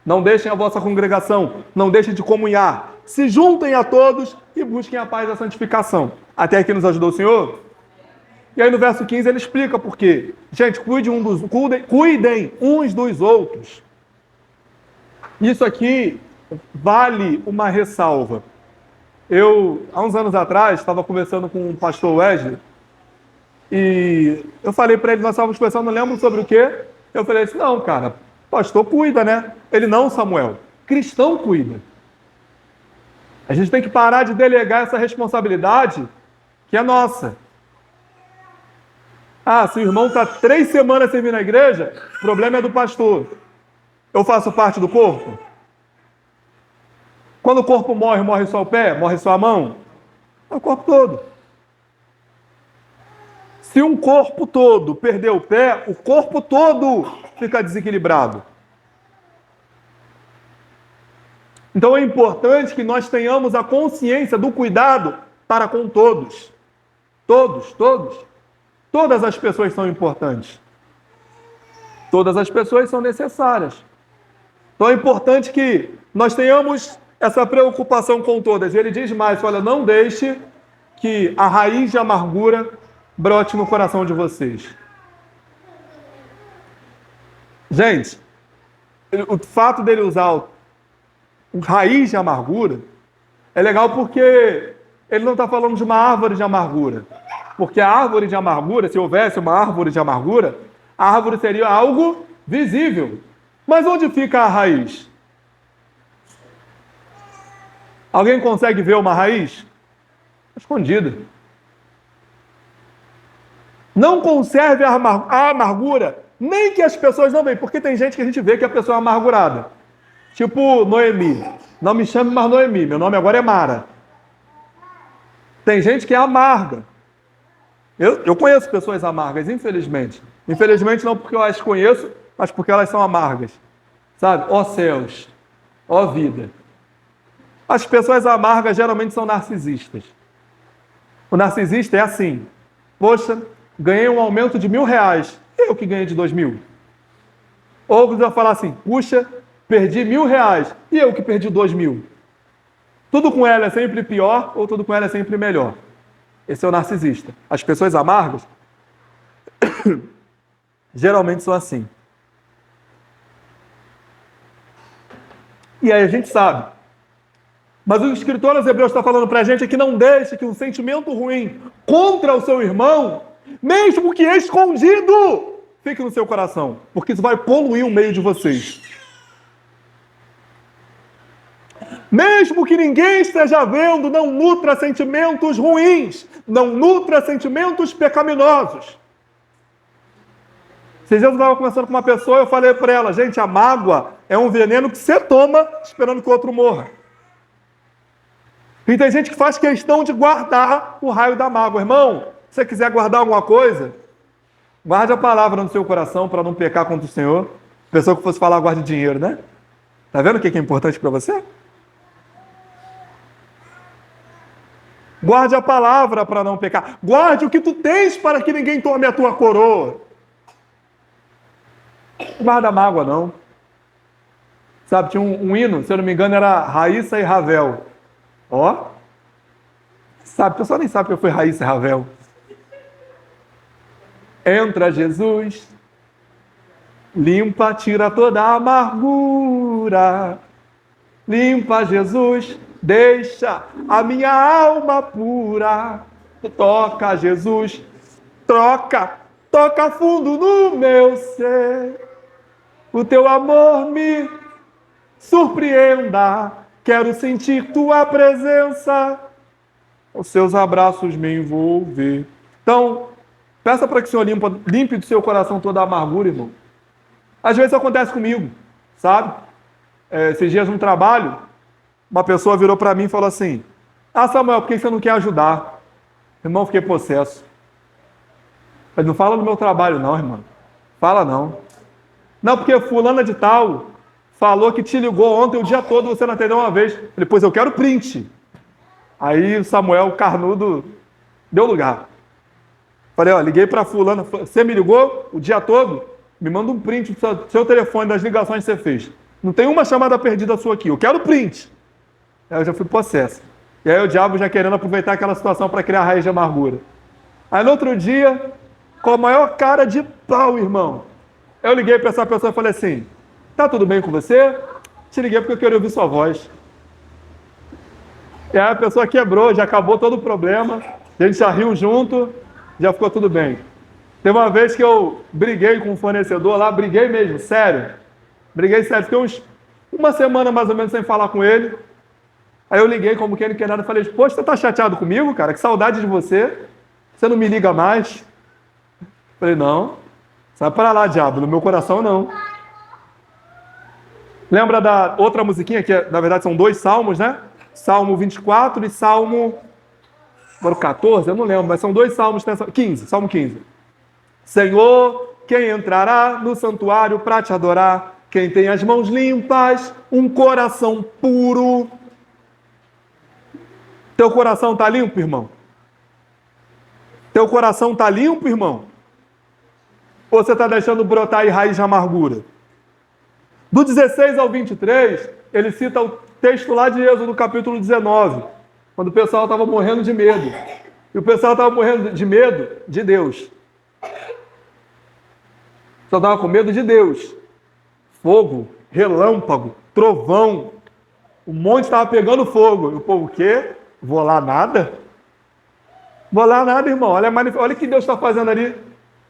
Não deixem a vossa congregação, não deixem de comunhar. Se juntem a todos e busquem a paz e a santificação. Até aqui nos ajudou o Senhor? E aí no verso 15 ele explica por quê. Gente, cuidem uns dos outros. Isso aqui vale uma ressalva. Eu, há uns anos atrás, estava conversando com o pastor Wesley e eu falei para ele, nós estávamos conversando, não lembro sobre o quê. Eu falei assim: não, cara, pastor cuida, né? Ele: não, Samuel, cristão cuida. A gente tem que parar de delegar essa responsabilidade que é nossa. Ah, se o irmão está 3 semanas sem vir na igreja, o problema é do pastor. Eu faço parte do corpo? Quando o corpo morre, morre só o pé? Morre só a mão? É o corpo todo. Se um corpo todo perder o pé, o corpo todo fica desequilibrado. Então é importante que nós tenhamos a consciência do cuidado para com todos. Todos, todos. Todas as pessoas são importantes. Todas as pessoas são necessárias. Então é importante que nós tenhamos essa preocupação com todas. E ele diz mais: olha, não deixe que a raiz de amargura brote no coração de vocês. Gente, o fato dele usar o raiz de amargura é legal porque ele não está falando de uma árvore de amargura. Porque a árvore de amargura, se houvesse uma árvore de amargura, a árvore seria algo visível. Mas onde fica a raiz? Alguém consegue ver uma raiz? Escondida. Não conserve a amargura, nem que as pessoas não veem, porque tem gente que a gente vê que a pessoa é amargurada. Tipo Noemi. Não me chame mais Noemi, meu nome agora é Mara. Tem gente que é amarga. Eu conheço pessoas amargas, infelizmente. Infelizmente não porque eu as conheço, mas porque elas são amargas. Sabe? Ó céus, ó vida. As pessoas amargas geralmente são narcisistas. O narcisista é assim: poxa, ganhei um aumento de R$ 1.000, eu que ganhei de 2.000. Ou você vai falar assim: puxa, perdi R$ 1.000, e eu que perdi 2.000. Tudo com ela é sempre pior, ou tudo com ela é sempre melhor. Esse é o narcisista. As pessoas amargas geralmente são assim. E aí a gente sabe. Mas o escritor aos Hebreus está falando para a gente é que não deixe que um sentimento ruim contra o seu irmão, mesmo que escondido, fique no seu coração, porque isso vai poluir o meio de vocês. Mesmo que ninguém esteja vendo, não nutra sentimentos ruins, não nutra sentimentos pecaminosos. Esses dias eu estava conversando com uma pessoa e eu falei para ela: gente, a mágoa é um veneno que você toma esperando que o outro morra. E tem gente que faz questão de guardar o raio da mágoa. Irmão, se você quiser guardar alguma coisa, guarde a palavra no seu coração para não pecar contra o Senhor. Pessoa que fosse falar, guarde dinheiro, né? Tá vendo o que é importante para você? Guarde a palavra para não pecar. Guarde o que tu tens para que ninguém tome a tua coroa. Não guarda mágoa, não. Sabe, tinha um hino, se eu não me engano, era Raíssa e Ravel. Ó. Sabe, o pessoal nem sabe que eu fui Raíssa e Ravel. Entra Jesus, limpa, tira toda a amargura. Limpa, Jesus, deixa a minha alma pura. Toca, Jesus, toca fundo no meu ser. O teu amor me surpreenda. Quero sentir tua presença. Os seus abraços me envolver. Então, peça para que o Senhor limpe do seu coração toda a amargura, irmão. Às vezes acontece comigo, sabe? Esses dias no trabalho, uma pessoa virou para mim e falou assim: ah, Samuel, por que você não quer ajudar? Irmão, fiquei possesso. Mas não fala do meu trabalho não, irmão. Fala não. Não, porque fulana de tal falou que te ligou ontem o dia todo, você não atendeu uma vez. Ele, pois eu quero print. Aí o Samuel Carnudo deu lugar. Falei, ó, liguei para fulana, você me ligou o dia todo? Me manda um print do seu telefone, das ligações que você fez. Não tem uma chamada perdida sua aqui, eu quero print. Aí eu já fui possesso. E aí o diabo já querendo aproveitar aquela situação para criar raiz de amargura. Aí no outro dia, com a maior cara de pau, irmão, eu liguei para essa pessoa e falei assim: tá tudo bem com você? Te liguei porque eu queria ouvir sua voz. E aí a pessoa quebrou, já acabou todo o problema, a gente já riu junto, já ficou tudo bem. Teve uma vez que eu briguei com um fornecedor lá, briguei mesmo, sério. Briguei sério, fiquei uma semana mais ou menos sem falar com ele. Aí eu liguei como quem não quer nada e falei: poxa, você tá chateado comigo, cara? Que saudade de você. Você não me liga mais? Falei: não, sai para lá, diabo, no meu coração não. Lembra da outra musiquinha, que na verdade são 2 salmos, né? Salmo 24 e Salmo... Agora 14, eu não lembro, mas são 2 salmos, 15, Salmo 15. Senhor, quem entrará no santuário para te adorar? Quem tem as mãos limpas, um coração puro. Teu coração está limpo, irmão? Teu coração está limpo, irmão? Ou você está deixando brotar aí raiz de amargura? Do 16 ao 23, ele cita o texto lá de Êxodo, capítulo 19, quando o pessoal estava morrendo de medo. E o pessoal estava morrendo de medo de Deus. Só estava com medo de Deus. Fogo, relâmpago, trovão. O monte estava pegando fogo. E o povo, o quê? Vou lá nada? Vou lá nada, irmão. Olha o que Deus está fazendo ali.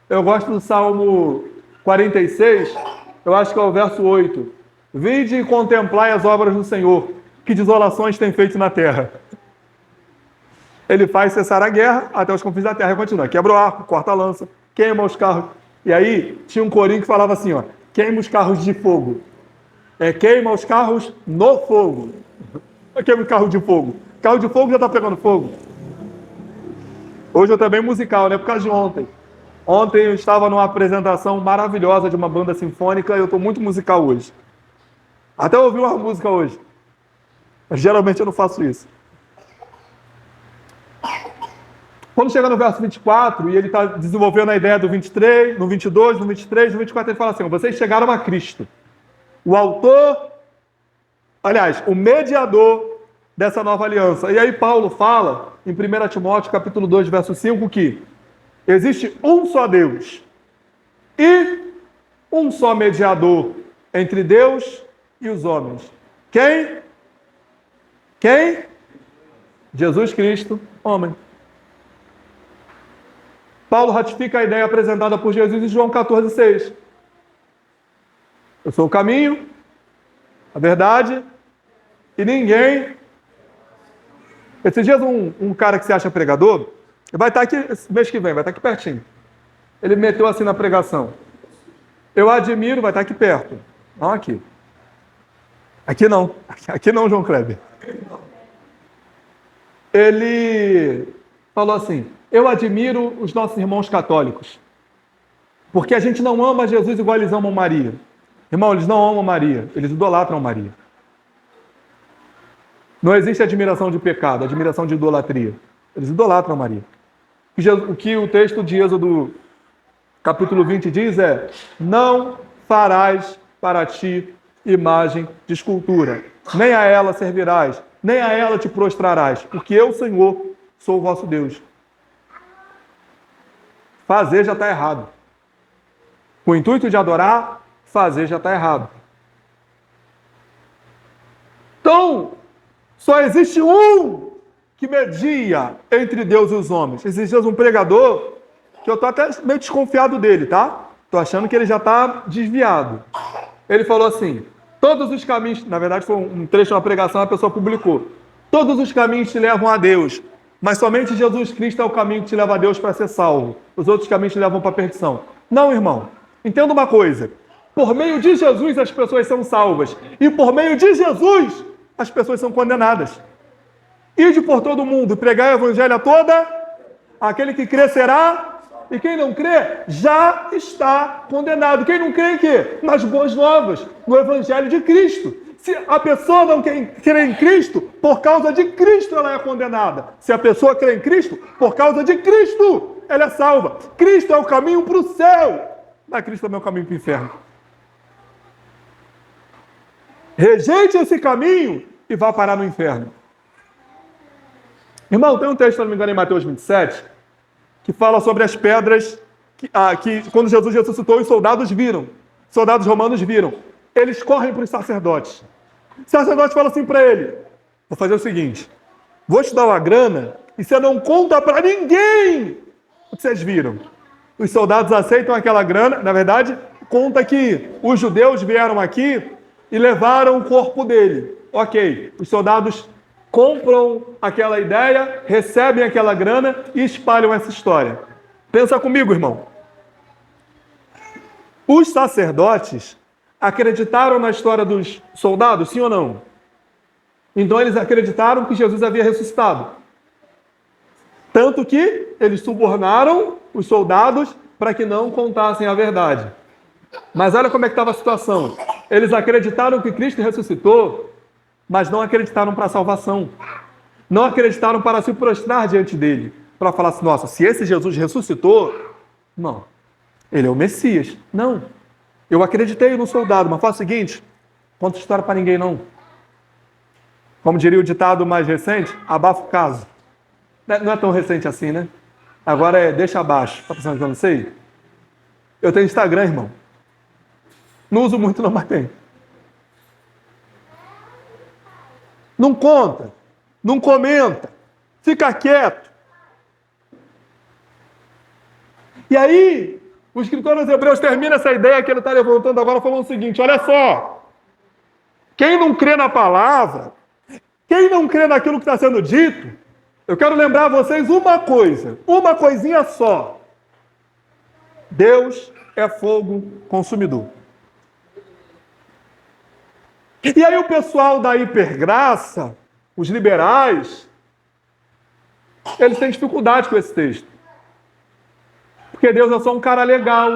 Eu gosto do Salmo 46, eu acho que é o verso 8. Vinde e contemplai as obras do Senhor, que desolações tem feito na terra. Ele faz cessar a guerra até os confins da terra e continua. Quebra o arco, corta a lança, queima os carros. E aí tinha um corinho que falava assim, ó: queima os carros de fogo. Queima os carros no fogo. Queima o carro de fogo. O carro de fogo já está pegando fogo. Hoje eu também musical, né? Por causa de ontem. Ontem eu estava numa apresentação maravilhosa de uma banda sinfônica e eu estou muito musical hoje. Até ouvi uma música hoje. Mas geralmente eu não faço isso. Quando chega no verso 24, e ele está desenvolvendo a ideia do 23, no 22, no 23, no 24, ele fala assim: vocês chegaram a Cristo. O autor, aliás, o mediador dessa nova aliança. E aí Paulo fala, em 1 Timóteo, capítulo 2, verso 5, que existe um só Deus e um só mediador entre Deus e os homens. Quem? Quem? Jesus Cristo, homem. Paulo ratifica a ideia apresentada por Jesus em João 14,6. Eu sou o caminho, a verdade, e ninguém... Esses dias um cara que se acha pregador, vai estar aqui, mês que vem, vai estar aqui pertinho. Ele meteu assim na pregação: eu admiro, vai estar aqui perto. Não aqui. Aqui não, João Kleber. Ele falou assim: eu admiro os nossos irmãos católicos, porque a gente não ama Jesus igual eles amam Maria. Irmão, eles não amam Maria, eles idolatram Maria. Não existe admiração de pecado, admiração de idolatria. Eles idolatram Maria. O que o texto de Êxodo, capítulo 20, diz é: não farás para ti imagem de escultura, nem a ela servirás, nem a ela te prostrarás, porque eu, Senhor, sou o vosso Deus. Fazer já está errado. Com o intuito de adorar, fazer já está errado. Então, só existe um que media entre Deus e os homens. Existe um pregador que eu estou até meio desconfiado dele, tá? Estou achando que ele já está desviado. Ele falou assim: todos os caminhos... Na verdade, foi um trecho de uma pregação, a pessoa publicou. Todos os caminhos te levam a Deus, mas somente Jesus Cristo é o caminho que te leva a Deus para ser salvo. Os outros caminhos te levam para a perdição. Não, irmão. Entenda uma coisa. Por meio de Jesus as pessoas são salvas. E por meio de Jesus as pessoas são condenadas. Ide por todo o mundo, pregar o evangelho a toda. Aquele que crê será, e quem não crê já está condenado. Quem não crê em quê? Nas boas novas, no evangelho de Cristo. Se a pessoa não crê em Cristo, por causa de Cristo ela é condenada. Se a pessoa crê em Cristo, por causa de Cristo ela é salva. Cristo é o caminho para o céu, mas Cristo também é o caminho para o inferno. Rejeite esse caminho e vá parar no inferno. Irmão, tem um texto, se não me engano, em Mateus 27, que fala sobre as pedras que quando Jesus ressuscitou, os soldados viram. Soldados romanos viram. Eles correm para os sacerdotes. O sacerdote fala assim para ele: vou fazer o seguinte, vou te dar uma grana e você não conta para ninguém o que vocês viram. Os soldados aceitam aquela grana. Na verdade, conta que os judeus vieram aqui e levaram o corpo dele. Ok, os soldados compram aquela ideia, recebem aquela grana e espalham essa história. Pensa comigo, irmão. Os sacerdotes acreditaram na história dos soldados, sim ou não? Então eles acreditaram que Jesus havia ressuscitado. Tanto que eles subornaram os soldados para que não contassem a verdade. Mas olha como é que estava a situação. Eles acreditaram que Cristo ressuscitou, mas não acreditaram para a salvação. Não acreditaram para se prostrar diante dele. Para falar assim: nossa, se esse Jesus ressuscitou, não, ele é o Messias. Não, eu acreditei no soldado, mas faz o seguinte: conta história para ninguém não. Como diria o ditado mais recente, abafa o caso. Não é tão recente assim, né? Agora é deixa abaixo. Está pensando que eu não sei? Eu tenho Instagram, irmão. Não uso muito não, mas tenho. Não conta, não comenta, fica quieto. E aí, o escritor aos Hebreus termina essa ideia que ele está levantando agora falando o seguinte: olha só, quem não crê na palavra, quem não crê naquilo que está sendo dito, eu quero lembrar a vocês uma coisa, uma coisinha só: Deus é fogo consumidor. E aí o pessoal da hipergraça, os liberais, eles têm dificuldade com esse texto. Porque Deus é só um cara legal.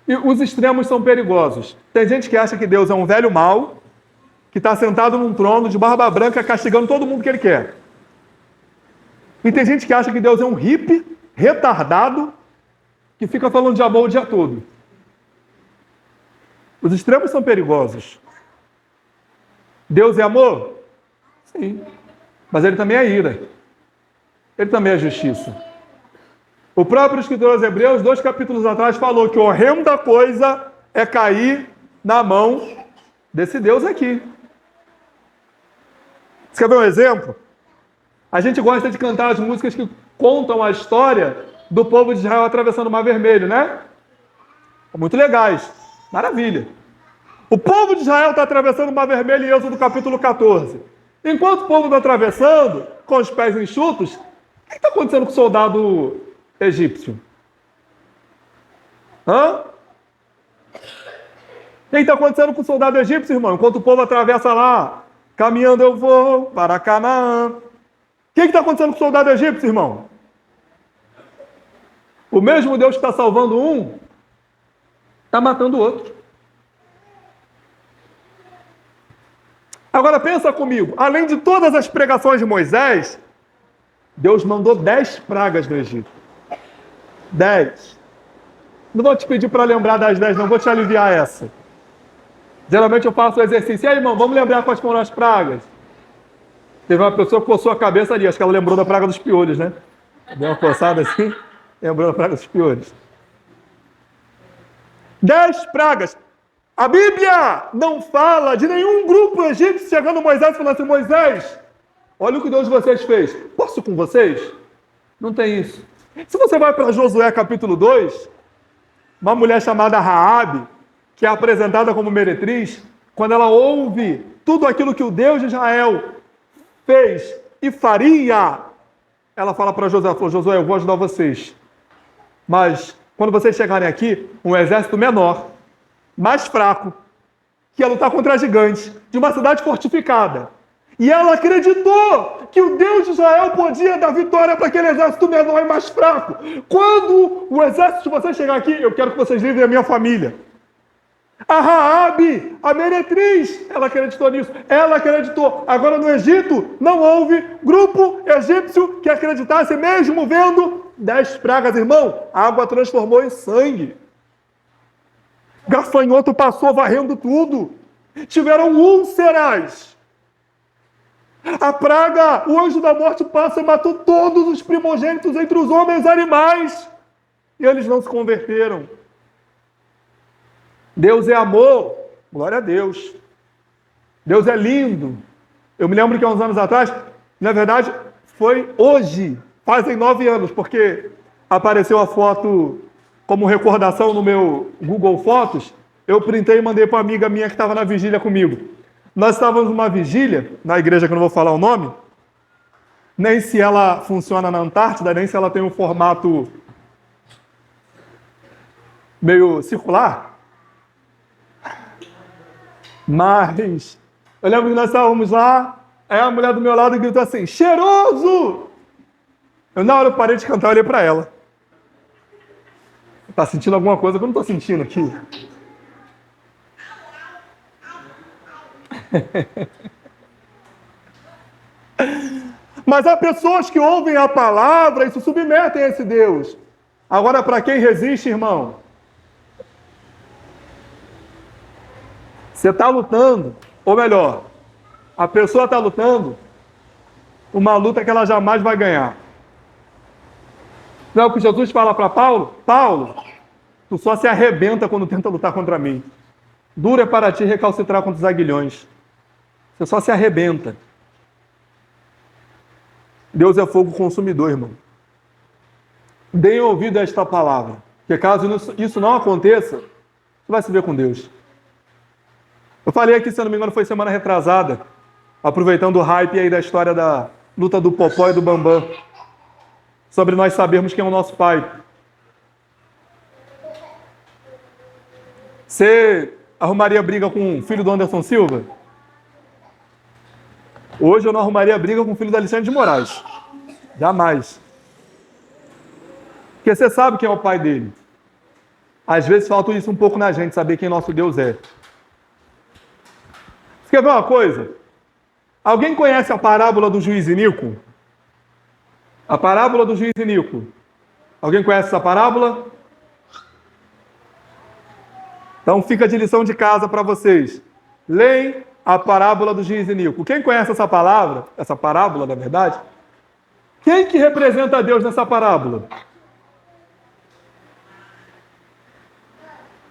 E os extremos são perigosos. Tem gente que acha que Deus é um velho mau, que está sentado num trono de barba branca castigando todo mundo que ele quer. E tem gente que acha que Deus é um hippie, retardado, que fica falando de amor o dia todo. Os extremos são perigosos. Deus é amor? Sim. Mas ele também é ira. Ele também é justiça. O próprio escritor aos Hebreus, 2 capítulos atrás, falou que horrenda coisa é cair na mão desse Deus aqui. Você quer ver um exemplo? A gente gosta de cantar as músicas que contam a história do povo de Israel atravessando o Mar Vermelho, né? Muito legais. Maravilha. O povo de Israel está atravessando o Mar Vermelho em Êxodo capítulo 14. Enquanto o povo está atravessando, com os pés enxutos, o que está acontecendo com o soldado egípcio? O que está acontecendo com o soldado egípcio, irmão? Enquanto o povo atravessa lá, caminhando eu vou para Canaã. O que está acontecendo com o soldado egípcio, irmão? O mesmo Deus que está salvando um, está matando o outro. Agora pensa comigo, além de todas as pregações de Moisés, Deus mandou 10 pragas no Egito. 10. Não vou te pedir para lembrar das 10, não vou te aliviar essa. Geralmente eu faço o exercício. E aí, irmão, vamos lembrar quais foram as pragas? Teve uma pessoa que coçou a cabeça ali, acho que ela lembrou da praga dos piolhos, né? Deu uma coçada assim, lembrou da praga dos piolhos. 10 pragas. A Bíblia não fala de nenhum grupo egípcio chegando a Moisés e falando assim: Moisés, olha o que Deus de vocês fez. Posso ir com vocês? Não tem isso. Se você vai para Josué capítulo 2, uma mulher chamada Raabe, que é apresentada como meretriz, quando ela ouve tudo aquilo que o Deus de Israel fez e faria, ela fala para Josué, Josué, eu vou ajudar vocês. Mas quando vocês chegarem aqui, um exército menor, mais fraco, que ia lutar contra gigantes, de uma cidade fortificada. E ela acreditou que o Deus de Israel podia dar vitória para aquele exército menor e mais fraco. Quando o exército de vocês chegar aqui, eu quero que vocês livrem a minha família. A Raabe, a meretriz, ela acreditou nisso. Ela acreditou. Agora no Egito, não houve grupo egípcio que acreditasse, mesmo vendo 10 pragas, irmão. A água transformou em sangue. Gafanhoto passou varrendo tudo. Tiveram úlceras. A praga, o anjo da morte passa e matou todos os primogênitos entre os homens e animais. E eles não se converteram. Deus é amor. Glória a Deus. Deus é lindo. Eu me lembro que há uns anos atrás, na verdade, foi hoje, fazem 9 anos, porque apareceu a foto como recordação no meu Google Fotos. Eu printei e mandei para uma amiga minha que estava na vigília comigo. Nós estávamos numa vigília, na igreja que eu não vou falar o nome, nem se ela funciona na Antártida, nem se ela tem um formato meio circular. Mas eu lembro que nós estávamos lá, aí a mulher do meu lado gritou assim, cheiroso! Na hora eu parei de cantar e olhei para ela. Tá sentindo alguma coisa que eu não estou sentindo aqui? Mas há pessoas que ouvem a palavra e se submetem a esse Deus. Agora, para quem resiste, irmão? Você está lutando, ou melhor, a pessoa está lutando uma luta que ela jamais vai ganhar. Não é o que Jesus fala para Paulo? Paulo, tu só se arrebenta quando tenta lutar contra mim. Duro é para ti recalcitrar contra os aguilhões. Você só se arrebenta. Deus é fogo consumidor, irmão. Deem ouvido a esta palavra. Porque caso isso não aconteça, você vai se ver com Deus. Eu falei aqui, se não me engano, foi semana retrasada, aproveitando o hype aí da história da luta do Popó e do Bambam, sobre nós sabermos quem é o nosso pai. Você arrumaria briga com o filho do Anderson Silva? Hoje eu não arrumaria briga com o filho do Alexandre de Moraes. Jamais. Porque você sabe quem é o pai dele. Às vezes falta isso um pouco na gente, saber quem nosso Deus é. Você quer ver uma coisa? Alguém conhece a parábola do juiz Inico? A parábola do juiz Inico. Alguém conhece essa parábola? Então fica de lição de casa para vocês. Leem a parábola do juiz Inico. Quem conhece essa parábola, na verdade? Quem que representa Deus nessa parábola?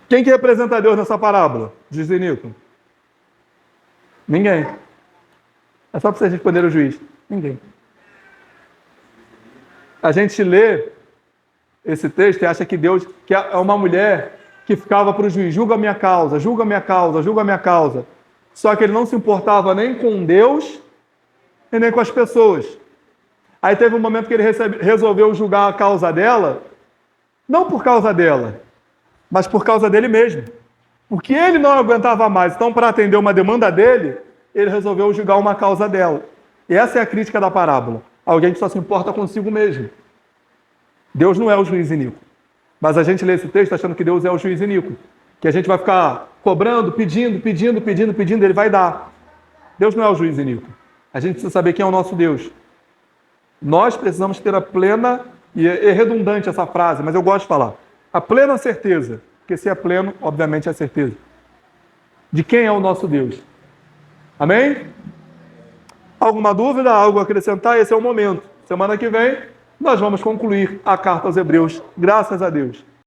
Quem que representa Deus nessa parábola? Juiz Inico. Ninguém. É só para vocês responderem o juiz. Ninguém. A gente lê esse texto e acha que Deus que é uma mulher que ficava para o juiz, julga a minha causa, julga a minha causa, julga a minha causa. Só que ele não se importava nem com Deus e nem com as pessoas. Aí teve um momento que ele resolveu julgar a causa dela, não por causa dela, mas por causa dele mesmo. Porque ele não aguentava mais. Então, para atender uma demanda dele, ele resolveu julgar uma causa dela. E essa é a crítica da parábola. Alguém que só se importa consigo mesmo. Deus não é o juiz iníquo. Mas a gente lê esse texto achando que Deus é o juiz iníquo. Que a gente vai ficar cobrando, pedindo, ele vai dar. Deus não é o juiz iníquo. A gente precisa saber quem é o nosso Deus. Nós precisamos ter a plena, e é redundante essa frase, mas eu gosto de falar, a plena certeza, porque se é pleno, obviamente é a certeza, de quem é o nosso Deus. Amém? Alguma dúvida? Algo a acrescentar? Esse é o momento. Semana que vem, nós vamos concluir a carta aos Hebreus. Graças a Deus.